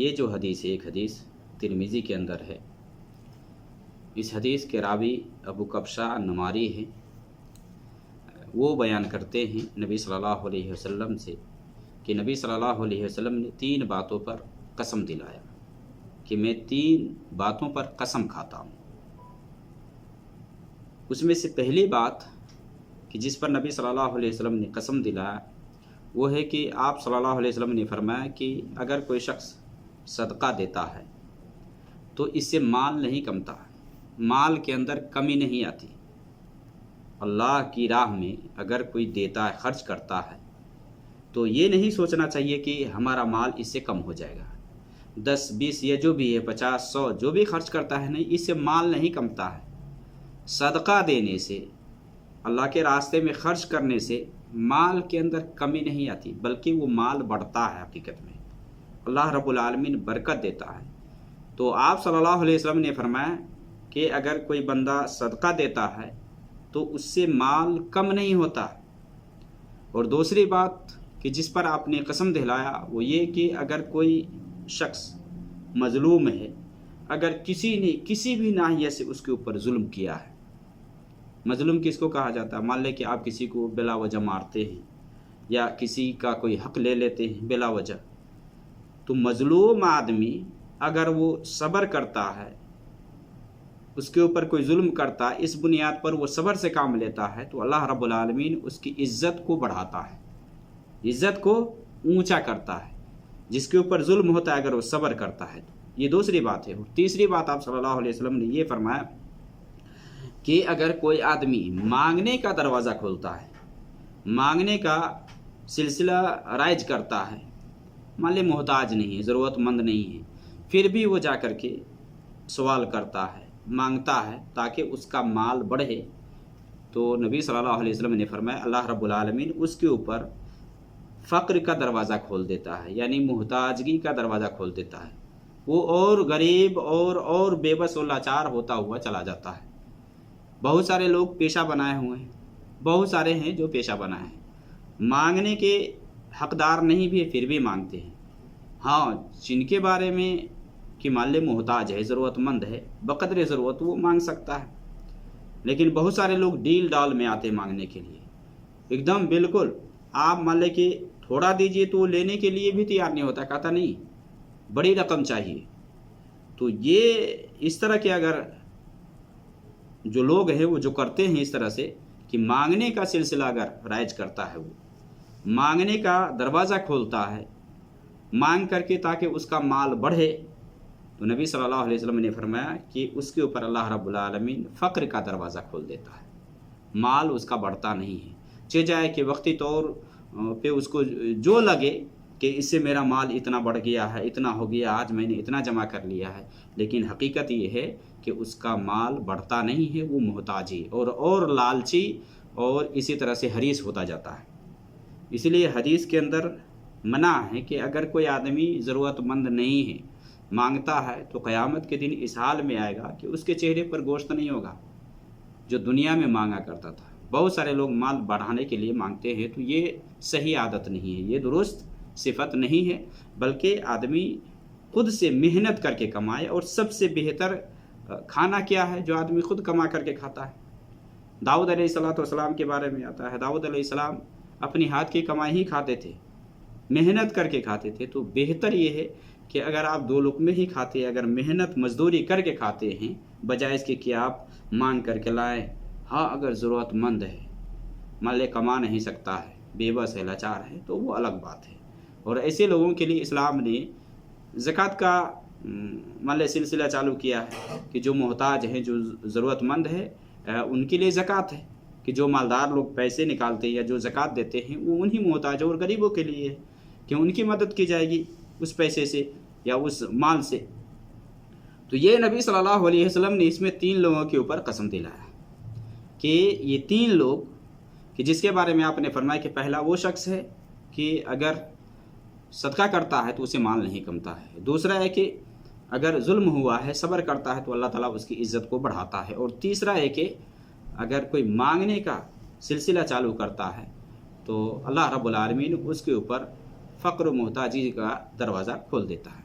یہ جو حدیث ہے، ایک حدیث ترمذی کے اندر ہے، اس حدیث کے راوی ابو کبشہ النماری ہیں۔ وہ بیان کرتے ہیں نبی صلی اللہ علیہ وسلم سے کہ نبی صلی اللہ علیہ وسلم نے 3 باتوں پر قسم دلایا کہ میں 3 باتوں پر قسم کھاتا ہوں۔ اس میں سے پہلی بات کہ جس پر نبی صلی اللہ علیہ وسلم نے قسم دلایا وہ ہے کہ آپ صلی اللہ علیہ وسلم نے فرمایا کہ اگر کوئی شخص صدقہ دیتا ہے تو اس سے مال نہیں کمتا، مال کے اندر کمی نہیں آتی۔ اللہ کی راہ میں اگر کوئی دیتا ہے، خرچ کرتا ہے، تو یہ نہیں سوچنا چاہیے کہ ہمارا مال اس سے کم ہو جائے گا۔ 10 20 یا جو بھی ہے، 50 100 جو بھی خرچ کرتا ہے، نہیں، اس سے مال نہیں کمتا ہے۔ صدقہ دینے سے، اللہ کے راستے میں خرچ کرنے سے مال کے اندر کمی نہیں آتی، بلکہ وہ مال بڑھتا ہے۔ حقیقت میں اللہ رب العالمین برکت دیتا ہے۔ تو آپ صلی اللہ علیہ وسلم نے فرمایا کہ اگر کوئی بندہ صدقہ دیتا ہے تو اس سے مال کم نہیں ہوتا۔ اور دوسری بات کہ جس پر آپ نے قسم دلایا وہ یہ کہ اگر کوئی شخص مظلوم ہے، اگر کسی نے کسی بھی ناحیے سے اس کے اوپر ظلم کیا ہے، مظلوم کس کو کہا جاتا ہے؟ مان لیں کہ آپ کسی کو بلا وجہ مارتے ہیں یا کسی کا کوئی حق لے لیتے ہیں بلا وجہ، تو مظلوم آدمی اگر وہ صبر کرتا ہے، اس کے اوپر کوئی ظلم کرتا ہے، اس بنیاد پر وہ صبر سے کام لیتا ہے، تو اللہ رب العالمین اس کی عزت کو بڑھاتا ہے، عزت کو اونچا کرتا ہے۔ جس کے اوپر ظلم ہوتا ہے اگر وہ صبر کرتا ہے تو یہ دوسری بات ہے۔ اور تیسری بات آپ صلی اللہ علیہ وسلم نے یہ فرمایا کہ اگر کوئی آدمی مانگنے کا دروازہ کھولتا ہے، مانگنے کا سلسلہ رائج کرتا ہے، مان لے محتاج نہیں ہے، ضرورت مند نہیں ہے، پھر بھی وہ جا کر کے سوال کرتا ہے، مانگتا ہے تاکہ اس کا مال بڑھے، تو نبی صلی اللہ علیہ وسلم نے فرمایا اللہ رب العالمین اس کے اوپر فقر کا دروازہ کھول دیتا ہے، یعنی محتاجگی کا دروازہ کھول دیتا ہے۔ وہ اور غریب اور بے بس و لاچار ہوتا ہوا چلا جاتا ہے۔ بہت سارے لوگ پیشہ بنائے ہوئے ہیں، بہت سارے ہیں جو پیشہ بنائے ہیں، مانگنے کے حقدار نہیں بھی پھر بھی مانگتے ہیں۔ ہاں، جن کے بارے میں کہ مان لے محتاج ہے، ضرورت مند ہے، بقدر ضرورت وہ مانگ سکتا ہے، لیکن بہت سارے لوگ ڈیل ڈال میں آتے مانگنے کے لیے، ایک دم بالکل آپ مان لے کہ تھوڑا دیجئے تو لینے کے لیے بھی تیار نہیں ہوتا، کہتا نہیں بڑی رقم چاہیے۔ تو یہ اس طرح کے اگر جو لوگ ہیں وہ جو کرتے ہیں اس طرح سے کہ مانگنے کا سلسلہ اگر رائج کرتا ہے، وہ مانگنے کا دروازہ کھولتا ہے، مانگ کر کے تاکہ اس کا مال بڑھے، تو نبی صلی اللہ علیہ وسلم نے فرمایا کہ اس کے اوپر اللہ رب العالمین فقر کا دروازہ کھول دیتا ہے، مال اس کا بڑھتا نہیں ہے۔ چہ جائے کہ وقتی طور پہ اس کو جو لگے کہ اس سے میرا مال اتنا بڑھ گیا ہے، اتنا ہو گیا، آج میں نے اتنا جمع کر لیا ہے، لیکن حقیقت یہ ہے کہ اس کا مال بڑھتا نہیں ہے، وہ محتاجی اور لالچی اور اسی طرح سے حریص ہوتا جاتا ہے۔ اس لیے حدیث کے اندر منع ہے کہ اگر کوئی آدمی ضرورت مند نہیں ہے، مانگتا ہے، تو قیامت کے دن اس حال میں آئے گا کہ اس کے چہرے پر گوشت نہیں ہوگا جو دنیا میں مانگا کرتا تھا۔ بہت سارے لوگ مال بڑھانے کے لیے مانگتے ہیں، تو یہ صحیح عادت نہیں ہے، یہ درست صفت نہیں ہے، بلکہ آدمی خود سے محنت کر کے کمائے۔ اور سب سے بہتر کھانا کیا ہے؟ جو آدمی خود کما کر کے کھاتا ہے۔ داؤد علیہ السلام کے بارے میں آتا ہے، داؤد علیہ السلام اپنی ہاتھ کی کمائی ہی کھاتے تھے، محنت کر کے کھاتے تھے۔ تو بہتر یہ ہے کہ اگر آپ 2 لقمے ہی کھاتے، اگر محنت مزدوری کر کے کھاتے ہیں، بجائے اس کے کہ آپ مانگ کر کے لائیں۔ ہاں، اگر ضرورت مند ہے، مان لے کما نہیں سکتا ہے، بے بس ہے، لاچار ہے، تو وہ الگ بات ہے۔ اور ایسے لوگوں کے لیے اسلام نے زکوٰۃ کا مان لے سلسلہ چالو کیا ہے کہ جو محتاج ہیں، جو ضرورت مند ہے، ان کے لیے زکوٰۃ ہے کہ جو مالدار لوگ پیسے نکالتے ہیں یا جو زکوٰۃ دیتے ہیں، وہ انہی محتاجوں اور غریبوں کے لیے ہے کہ ان کی مدد کی جائے گی اس پیسے سے یا اس مال سے۔ تو یہ نبی صلی اللہ علیہ وسلم نے اس میں 3 لوگوں کے اوپر قسم دلایا کہ یہ 3 لوگ کہ جس کے بارے میں آپ نے فرمایا کہ پہلا وہ شخص ہے کہ اگر صدقہ کرتا ہے تو اسے مال نہیں کمتا ہے، دوسرا ہے کہ اگر ظلم ہوا ہے صبر کرتا ہے تو اللہ تعالیٰ اس کی عزت کو بڑھاتا ہے، اور تیسرا ہے کہ اگر کوئی مانگنے کا سلسلہ چالو کرتا ہے تو اللہ رب العالمین اس کے اوپر فقر و محتاجی کا دروازہ کھول دیتا ہے۔